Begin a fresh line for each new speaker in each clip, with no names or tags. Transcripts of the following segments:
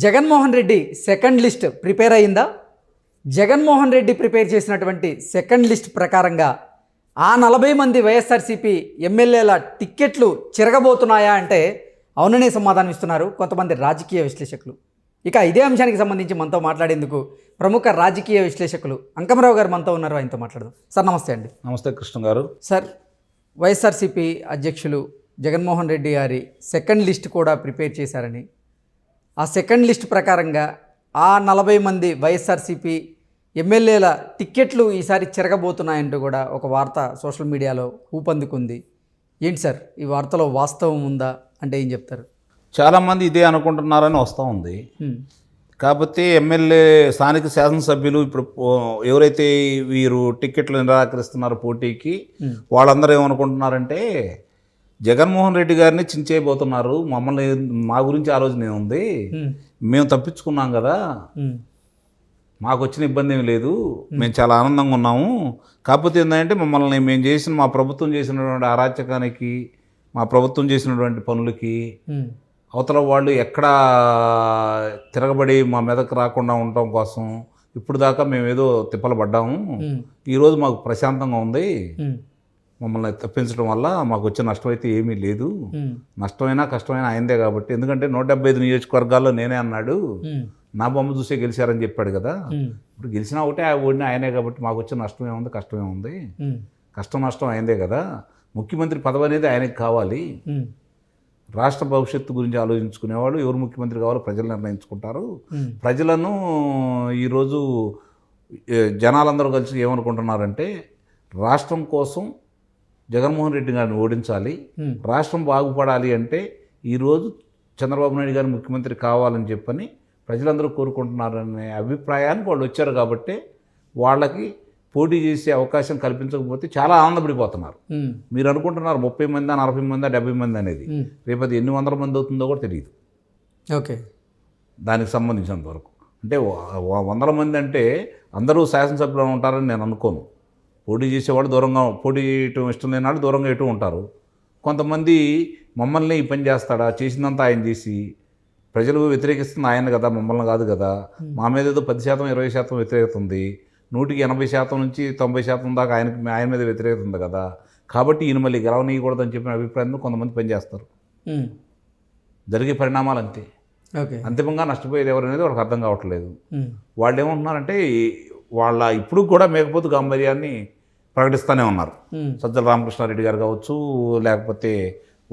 Jaganmohan Reddy second list prepare అయిందా? Jaganmohan Reddy prepare చేసినటువంటి second list ప్రకారంగా ఆ 40 మంది వైఎస్ఆర్సీపీ ఎమ్మెల్యేల టిక్కెట్లు చెరగబోతున్నాయా అంటే అవుననే సమాధానం ఇస్తున్నారు కొంతమంది రాజకీయ విశ్లేషకులు. ఇక ఇదే అంశానికి సంబంధించి మనతో మాట్లాడేందుకు ప్రముఖ రాజకీయ విశ్లేషకులు అంకమరావు గారు మనతో ఉన్నారు. ఆయనతో మాట్లాడదాం. సార్ నమస్తే అండి.
నమస్తే కృష్ణ గారు.
సార్, వైఎస్ఆర్సీపీ అధ్యక్షులు జగన్మోహన్ రెడ్డి గారి సెకండ్ లిస్ట్ కూడా ప్రిపేర్ చేశారని, ఆ సెకండ్ లిస్ట్ ప్రకారంగా ఆ 40 మంది వైఎస్ఆర్సీపీ ఎమ్మెల్యేల టిక్కెట్లు ఈసారి చెరగబోతున్నాయంటూ కూడా ఒక వార్త సోషల్ మీడియాలో ఊపందుకుంది. ఏంటి సార్, ఈ వార్తలో వాస్తవం ఉందా అంటే ఏం చెప్తారు?
చాలామంది ఇదే అనుకుంటున్నారని వస్తూ ఉంది. కాకపోతే ఎమ్మెల్యే స్థానిక శాసనసభ్యులు ఇప్పుడు ఎవరైతే వీరు టిక్కెట్లు నిరాకరిస్తున్నారో పోటీకి, వాళ్ళందరూ ఏమనుకుంటున్నారంటే జగన్మోహన్ రెడ్డి గారిని చించేయబోతున్నారు, మమ్మల్ని మా గురించి ఆలోచన ఏముంది, మేము తప్పించుకున్నాం కదా, మాకు వచ్చిన ఇబ్బంది ఏమి లేదు, మేము చాలా ఆనందంగా ఉన్నాము. కాకపోతే ఏంటంటే మమ్మల్ని మా ప్రభుత్వం చేసినటువంటి అరాచకానికి, మా ప్రభుత్వం చేసినటువంటి పనులకి అవతల వాళ్ళు ఎక్కడా తిరగబడి మా మీదకు రాకుండా ఉండటం కోసం ఇప్పుడు దాకా మేము ఏదో తిప్పలు పడ్డాము, ఈరోజు మాకు ప్రశాంతంగా ఉంది, మమ్మల్ని తప్పించడం వల్ల మాకు వచ్చే నష్టం అయితే ఏమీ లేదు, నష్టమైనా కష్టమైనా ఆయనదే కాబట్టి, ఎందుకంటే 175 నియోజకవర్గాల్లో నేనే అన్నాడు, నా బొమ్మ చూసే గెలిచారని చెప్పాడు కదా, ఇప్పుడు గెలిచినా ఒకటే ఓడినా ఆయనే కాబట్టి మాకు వచ్చే నష్టమే ఉంది, కష్టమే ఉంది, కష్టం నష్టం ఆయనదే కదా, ముఖ్యమంత్రి పదవి అనేది ఆయనకి కావాలి, రాష్ట్ర భవిష్యత్తు గురించి ఆలోచించుకునేవాళ్ళు ఎవరు ముఖ్యమంత్రి కావాలో ప్రజలు నిర్ణయించుకుంటారు, ప్రజలను ఈరోజు జనాలందరూ కలిసి ఏమనుకుంటున్నారంటే రాష్ట్రం కోసం జగన్మోహన్ రెడ్డి గారిని ఓడించాలి, రాష్ట్రం బాగుపడాలి అంటే ఈరోజు చంద్రబాబు నాయుడు గారు ముఖ్యమంత్రి కావాలని చెప్పని ప్రజలందరూ కోరుకుంటున్నారనే అభిప్రాయానికి వాళ్ళు వచ్చారు కాబట్టి వాళ్ళకి పోటీ చేసే అవకాశం కల్పించకపోతే చాలా ఆనందపడిపోతున్నారు. మీరు అనుకుంటున్నారు 30 మంది 40 మంది 70 మంది అనేది, రేపు అది ఎన్ని వందల మంది అవుతుందో కూడా తెలియదు.
ఓకే,
దానికి సంబంధించినంత వరకు అంటే 100 మంది అంటే అందరూ శాసనసభ్యులు ఉంటారని నేను అనుకోను. పోటీ చేసేవాళ్ళు దూరంగా, పోటీ చేయటం ఇష్టం లేని వాళ్ళు దూరంగా ఇటు ఉంటారు. కొంతమంది మమ్మల్ని ఈ పని చేస్తాడా, చేసిందంతా ఆయన చేసి ప్రజలు వ్యతిరేకిస్తుంది ఆయన కదా, మమ్మల్ని కాదు కదా, మా మీద ఏదో 10% 20% వ్యతిరేకత ఉంది, 180% నుంచి 90% దాకా ఆయన మీద వ్యతిరేకత ఉంది కదా, కాబట్టి ఈయన మళ్ళీ గెలవనీయకూడదని చెప్పిన అభిప్రాయంతో కొంతమంది పనిచేస్తారు. జరిగే పరిణామాలు అంతే. అంతిమంగా నష్టపోయేది ఎవరనేది వాళ్ళకి అర్థం కావట్లేదు. వాళ్ళు ఏమంటున్నారంటే వాళ్ళ ఇప్పుడు కూడా మేకపోతు గాంభీర్యాన్ని ప్రకటిస్తూనే ఉన్నారు. సజ్జల రామకృష్ణారెడ్డి గారు కావచ్చు, లేకపోతే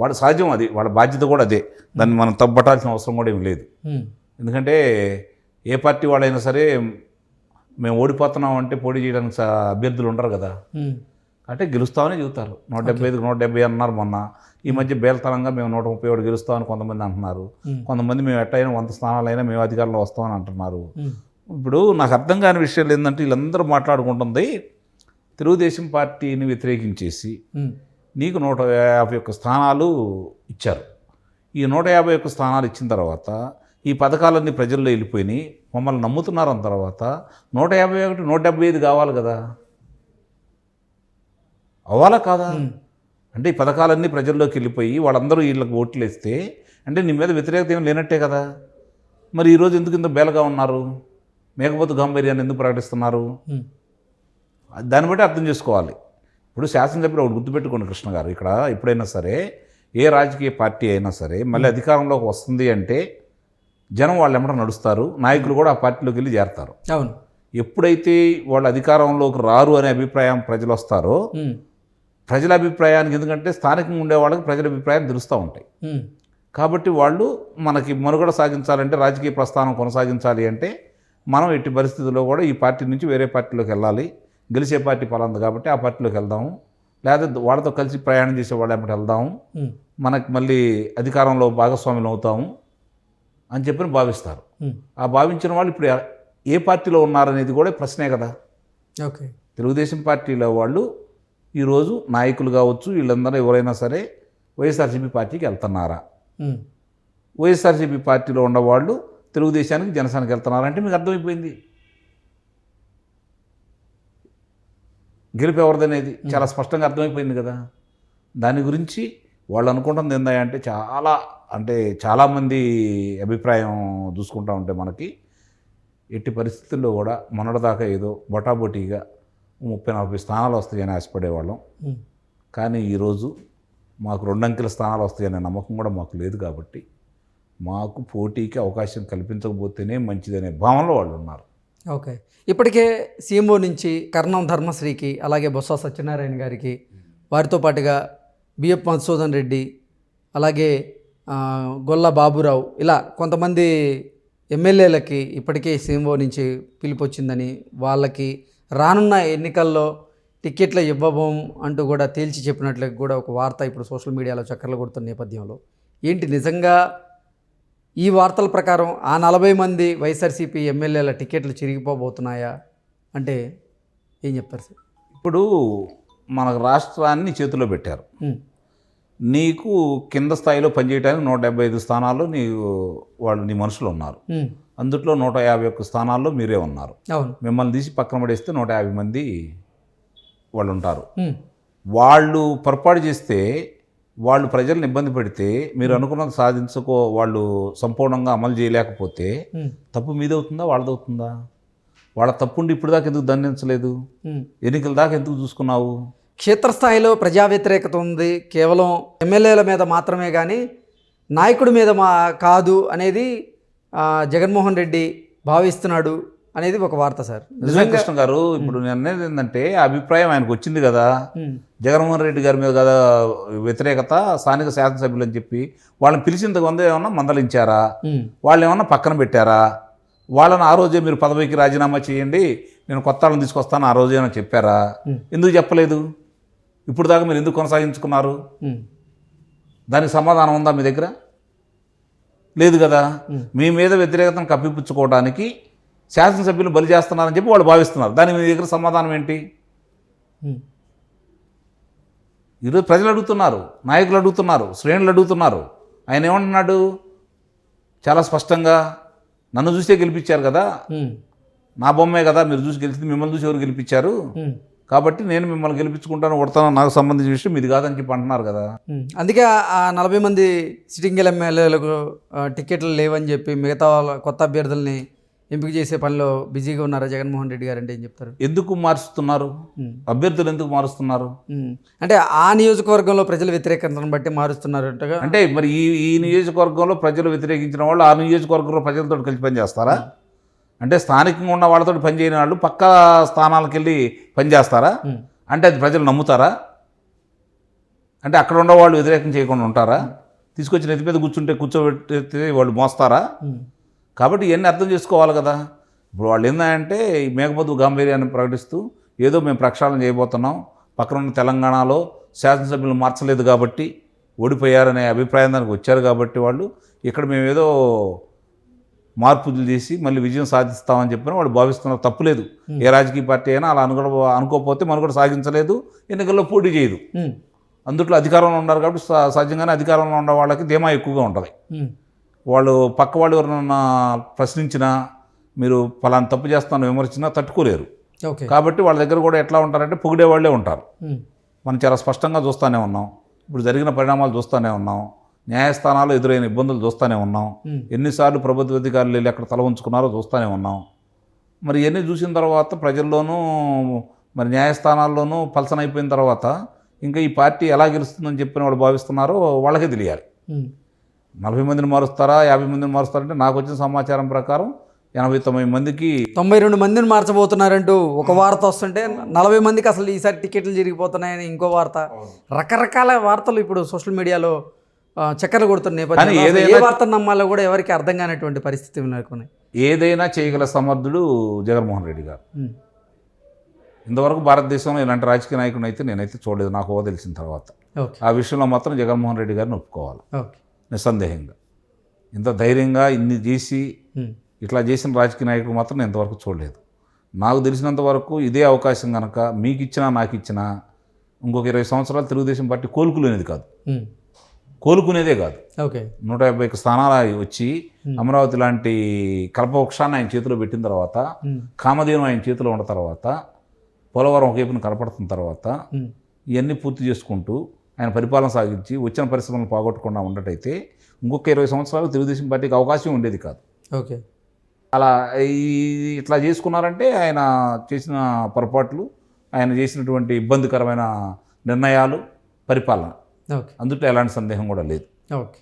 వాడు సహజం, అది వాళ్ళ బాధ్యత కూడా అదే, దాన్ని మనం తప్పట్టాల్సిన అవసరం కూడా ఏమి లేదు. ఎందుకంటే ఏ పార్టీ వాళ్ళైనా సరే మేము ఓడిపోతున్నాం అంటే పోటీ చేయడానికి అభ్యర్థులు ఉండరు కదా, అంటే గెలుస్తామని చెబుతారు. 175కి 170 అన్నారు మొన్న, ఈ మధ్య బేలతనంగా మేము 131 గెలుస్తామని కొంతమంది అంటున్నారు, కొంతమంది మేము ఎట్టయినా 100 స్థానాలైనా మేము అధికారంలో వస్తామని అంటున్నారు. ఇప్పుడు నాకు అర్థం కాని విషయాలు ఏంటంటే వీళ్ళందరూ మాట్లాడుకుంటుంది తెలుగుదేశం పార్టీని వ్యతిరేకించేసి నీకు 151 స్థానాలు ఇచ్చారు, ఈ 151 స్థానాలు ఇచ్చిన తర్వాత ఈ పథకాలన్నీ ప్రజల్లో వెళ్ళిపోయినాయి, మమ్మల్ని నమ్ముతున్నారు అన్న తర్వాత 151 175 కావాలి కదా, అవ్వాలా కాదా? అంటే ఈ పథకాలన్నీ ప్రజల్లోకి వెళ్ళిపోయి వాళ్ళందరూ వీళ్ళకి ఓట్లు వేస్తే అంటే నీ మీద వ్యతిరేకత ఏమి లేనట్టే కదా, మరి ఈరోజు ఎందుకు ఇంత బేలగా ఉన్నారు, మేకపోతు గాంభీర్యాన్ని ఎందుకు ప్రకటిస్తున్నారు? దాన్ని బట్టి అర్థం చేసుకోవాలి. ఇప్పుడు శాసనసభ్యులు ఒకటి గుర్తుపెట్టుకోండి కృష్ణ గారు, ఇక్కడ ఎప్పుడైనా సరే ఏ రాజకీయ పార్టీ అయినా సరే మళ్ళీ అధికారంలోకి వస్తుంది అంటే జనం వాళ్ళు ఎమ్మట నడుస్తారు, నాయకులు కూడా ఆ పార్టీలోకి వెళ్ళి చేరతారు.
అవును,
ఎప్పుడైతే వాళ్ళు అధికారంలోకి రారు అనే అభిప్రాయం ప్రజలు వస్తారో, ప్రజల అభిప్రాయానికి, ఎందుకంటే స్థానికంగా ఉండే వాళ్ళకి ప్రజల అభిప్రాయం తెలుస్తూ ఉంటాయి, కాబట్టి వాళ్ళు మనకి మనుగడ సాగించాలంటే, రాజకీయ ప్రస్థానం కొనసాగించాలి అంటే మనం ఎట్టి పరిస్థితుల్లో కూడా ఈ పార్టీ నుంచి వేరే పార్టీలోకి వెళ్ళాలి, గెలిచే పార్టీ పలాంది కాబట్టి ఆ పార్టీలోకి వెళ్దాము, లేదా వాళ్ళతో కలిసి ప్రయాణం చేసే వాళ్ళు ఎమ్మటి వెళ్దాము, మనకి మళ్ళీ అధికారంలో భాగస్వాములు అవుతాము అని చెప్పి భావిస్తారు. ఆ భావించిన వాళ్ళు ఇప్పుడు ఏ పార్టీలో ఉన్నారనేది కూడా ప్రశ్నే కదా.
ఓకే, తెలుగుదేశం
పార్టీలో వాళ్ళు ఈరోజు నాయకులు కావచ్చు, వీళ్ళందరూ ఎవరైనా సరే వైఎస్ఆర్సీపీ పార్టీకి వెళ్తున్నారా, వైఎస్ఆర్సీపీ పార్టీలో ఉన్నవాళ్ళు తెలుగుదేశానికి జనసేనకి వెళ్తున్నారంటే మీకు అర్థమైపోయింది గెలుపు ఎవరిదనేది చాలా స్పష్టంగా అర్థమైపోయింది కదా. దాని గురించి వాళ్ళు అనుకుంటుంది ఏంటంటే చాలామంది అభిప్రాయం చూసుకుంటా ఉంటే మనకి ఎట్టి పరిస్థితుల్లో కూడా మొన్నటిదాకా ఏదో బొటాబొటీగా 30-40 స్థానాలు వస్తాయని ఆశపడేవాళ్ళం. కానీ ఈరోజు మాకు 2 అంకెల స్థానాలు వస్తాయనే నమ్మకం కూడా మాకు లేదు. కాబట్టి మాకు పోటీకి అవకాశం కల్పించకపోతేనే మంచిదనే భావనలో వాళ్ళు ఉన్నారు.
ఓకే, ఇప్పటికే సీఎంఓ నుంచి కర్ణం ధర్మశ్రీకి, అలాగే బొత్స సత్యనారాయణ గారికి, వారితో పాటుగా బిఎఫ్ మధుసూదన్ రెడ్డి, అలాగే గొల్ల బాబురావు, ఇలా కొంతమంది ఎమ్మెల్యేలకి ఇప్పటికే సీఎంఓ నుంచి పిలుపు వచ్చిందని, వాళ్ళకి రానున్న ఎన్నికల్లో టికెట్లు ఇవ్వబోం అంటూ కూడా తేల్చి చెప్పినట్లు కూడా ఒక వార్త ఇప్పుడు సోషల్ మీడియాలో చక్కర్లు కొడుతున్న నేపథ్యంలో ఏంటి నిజంగా ఈ వార్తల ప్రకారం ఆ 40 మంది వైఎస్ఆర్సీపీ ఎమ్మెల్యేల టికెట్లు చిరిగిపోబోతున్నాయా అంటే ఏం చెప్తారు సార్?
ఇప్పుడు మన రాష్ట్రాన్ని చేతిలో పెట్టారు. నీకు కింద స్థాయిలో పనిచేయడానికి 175 స్థానాల్లో నీ మనుషులు ఉన్నారు. అందుట్లో 151 స్థానాల్లో మీరే ఉన్నారు.
అవును,
మిమ్మల్ని తీసి పక్కన పడేస్తే 150 మంది వాళ్ళు ఉంటారు. వాళ్ళు పొరపాటు చేస్తే, వాళ్ళు ప్రజలను ఇబ్బంది పెడితే, మీరు అనుకున్నది వాళ్ళు సంపూర్ణంగా అమలు చేయలేకపోతే తప్పు మీదవుతుందా వాళ్ళదవుతుందా? వాళ్ళ తప్పుండి ఇప్పుడు దాకా ఎందుకు దండించలేదు? ఎన్నికల దాకా ఎందుకు చూసుకున్నావు?
క్షేత్రస్థాయిలో ప్రజా వ్యతిరేకత ఉంది, కేవలం ఎమ్మెల్యేల మీద మాత్రమే కానీ నాయకుడి మీద కాదు అనేది జగన్మోహన్ రెడ్డి భావిస్తున్నాడు అనేది ఒక వార్త సార్.
నిజమే కృష్ణ గారు, ఇప్పుడు నేను అనేది ఏంటంటే అభిప్రాయం ఆయనకు వచ్చింది కదా, జగన్మోహన్ రెడ్డి గారి మీద కదా వ్యతిరేకత, స్థానిక శాసనసభ్యులు అని చెప్పి వాళ్ళని పిలిచింది కొంత ఏమన్నా మందలించారా? వాళ్ళు ఏమన్నా పక్కన పెట్టారా? వాళ్ళని ఆ రోజే మీరు పదవికి రాజీనామా చేయండి, నేను కొత్త వాళ్ళని తీసుకొస్తాను ఆ రోజు ఏమైనా చెప్పారా? ఎందుకు చెప్పలేదు? ఇప్పుడు దాకా మీరు ఎందుకు కొనసాగించుకున్నారు? దానికి సమాధానం ఉందా మీ దగ్గర? లేదు కదా. మీ మీద వ్యతిరేకతను కప్పిపుచ్చుకోవడానికి శాసనసభ్యులు బలి చేస్తున్నారని చెప్పి వాళ్ళు భావిస్తున్నారు. దానికి మీ దగ్గర సమాధానం ఏంటి? ఈరోజు ప్రజలు అడుగుతున్నారు, నాయకులు అడుగుతున్నారు, శ్రేణులు అడుగుతున్నారు. ఆయన ఏమంటున్నాడు చాలా స్పష్టంగా, నన్ను చూసే గెలిపించారు కదా, నా బొమ్మే కదా మీరు చూసి గెలిచింది, మిమ్మల్ని చూసి ఎవరు గెలిపించారు, కాబట్టి నేను మిమ్మల్ని గెలిపించుకుంటాను, కొడతాను, నాకు సంబంధించిన విషయం ఇది కాదని చెప్పి అంటున్నారు కదా.
అందుకే ఆ 40 మంది సిట్టింగ్ ఎమ్మెల్యేలకు టికెట్లు లేవని చెప్పి మిగతా కొత్త అభ్యర్థుల్ని ఎంపిక చేసే పనిలో బిజీగా ఉన్నారా జగన్మోహన్ రెడ్డి గారు అంటే ఏం చెప్తారు?
ఎందుకు మారుస్తున్నారు అభ్యర్థులు? ఎందుకు మారుస్తున్నారు
అంటే ఆ నియోజకవర్గంలో ప్రజల వ్యతిరేకతను బట్టి మారుస్తున్నారు
అంటే మరి ఈ నియోజకవర్గంలో ప్రజలు వ్యతిరేకించిన వాళ్ళు ఆ నియోజకవర్గంలో ప్రజలతో కలిసి పనిచేస్తారా? అంటే స్థానికంగా ఉన్న వాళ్ళతో పనిచేయని వాళ్ళు పక్క స్థానాలకు వెళ్ళి పనిచేస్తారా? అంటే అది ప్రజలు నమ్ముతారా? అంటే అక్కడ ఉన్న వాళ్ళు వ్యతిరేకం చేయకుండా ఉంటారా? తీసుకొచ్చి నెత్తి మీద కూర్చోబెట్టి వాళ్ళు మోస్తారా? కాబట్టి ఇవన్నీ అర్థం చేసుకోవాలి కదా. ఇప్పుడు వాళ్ళు ఏంటంటే ఈ మేఘమధు గాంభీర్యాన్ని ప్రకటిస్తూ ఏదో మేము ప్రక్షాళన చేయబోతున్నాం, పక్కన ఉన్న తెలంగాణలో శాసనసభ్యులు మార్చలేదు కాబట్టి ఓడిపోయారనే అభిప్రాయం దానికి వచ్చారు కాబట్టి వాళ్ళు ఇక్కడ మేము ఏదో మార్పులు చేసి మళ్ళీ విజయం సాధిస్తామని చెప్పిన వాళ్ళు భావిస్తున్నారు. తప్పులేదు. ఏ రాజకీయ పార్టీ అయినా అలా అనుకోకపోతే మనం కూడా సాగించలేదు, ఎన్నికల్లో పోటీ చేయదు. అందుట్లో అధికారంలో ఉన్నారు కాబట్టి సహజంగానే అధికారంలో ఉన్న వాళ్ళకి ధీమా ఎక్కువగా ఉంటుంది. వాళ్ళు పక్క వాళ్ళు ఎవరైనా ప్రశ్నించినా, మీరు ఫలానా తప్పు చేస్తాను విమర్శించినా తట్టుకోలేరు. కాబట్టి వాళ్ళ దగ్గర కూడా ఎట్లా ఉంటారంటే పొగిడే వాళ్ళే ఉంటారు. మనం చాలా స్పష్టంగా చూస్తూనే ఉన్నాం, ఇప్పుడు జరిగిన పరిణామాలు చూస్తూనే ఉన్నాం, న్యాయస్థానాలు ఎదురైన ఇబ్బందులు చూస్తూనే ఉన్నాం, ఎన్నిసార్లు ప్రభుత్వ అధికారులు వెళ్ళి అక్కడ తల ఉంచుకున్నారో చూస్తూనే ఉన్నాం. మరి ఇవన్నీ చూసిన తర్వాత ప్రజల్లోనూ మరి న్యాయస్థానాల్లోనూ పలసనైపోయిన తర్వాత ఇంకా ఈ పార్టీ ఎలా గెలుస్తుందని చెప్పిన వాళ్ళు భావిస్తున్నారో వాళ్ళకే తెలియాలి. 40 మందిని మారుస్తారా, 50 మందిని మారుస్తారంటే నాకు వచ్చిన సమాచారం ప్రకారం 89 మందికి
92 మందిని మార్చబోతున్నారంటూ ఒక వార్త వస్తుంటే 40 మందికి అసలు ఈసారి టికెట్లు జరిగిపోతున్నాయని ఇంకో వార్త, రకరకాల వార్తలు ఇప్పుడు సోషల్ మీడియాలో చక్కర్లు కొడుతున్న నేపథ్యంలో ఏ వార్త నమ్మాలో కూడా ఎవరికి అర్థం కానటువంటి పరిస్థితి ఉన్నాయి. ఏదైనా
చేయగల సమర్థుడు జగన్మోహన్ రెడ్డి గారు. ఇంతవరకు భారతదేశంలో ఇలాంటి రాజకీయ నాయకుని అయితే నేనైతే చూడలేదు, నాకు హోదా తెలిసిన తర్వాత. ఆ విషయంలో మాత్రం జగన్మోహన్ రెడ్డి గారిని ఒప్పుకోవాలి నిస్సందేహంగా. ఇంత ధైర్యంగా ఇన్ని చేసి ఇట్లా చేసిన రాజకీయ నాయకుడు మాత్రం నేను ఇంతవరకు చూడలేదు. నాకు తెలిసినంత వరకు ఇదే అవకాశం కనుక మీకు ఇచ్చినా నాకు ఇచ్చినా ఇంకొక 20 సంవత్సరాలు తెలుగుదేశం పార్టీ కోలుకునేదే కాదు. 151 స్థానాలు వచ్చి అమరావతి లాంటి కల్పవృక్షాన్ని ఆయన చేతిలో పెట్టిన తర్వాత, కామధేను ఆయన చేతిలో ఉన్న తర్వాత, పోలవరం ఒకవైపున కనపడుతున్న తర్వాత ఇవన్నీ పూర్తి చేసుకుంటూ ఆయన పరిపాలన సాగించి వచ్చిన పరిశ్రమలు పోగొట్టకుండా ఉండటైతే ఇంకొక 20 సంవత్సరాలు తెలుగుదేశం పార్టీకి అవకాశం ఉండేది కాదు.
ఓకే.
అలా ఇట్లా చేసుకున్నారంటే ఆయన చేసిన పొరపాట్లు, ఆయన చేసినటువంటి ఇబ్బందికరమైన నిర్ణయాలు, పరిపాలన,
ఓకే.
అందుట్లో ఎలాంటి సందేహం కూడా లేదు.
ఓకే.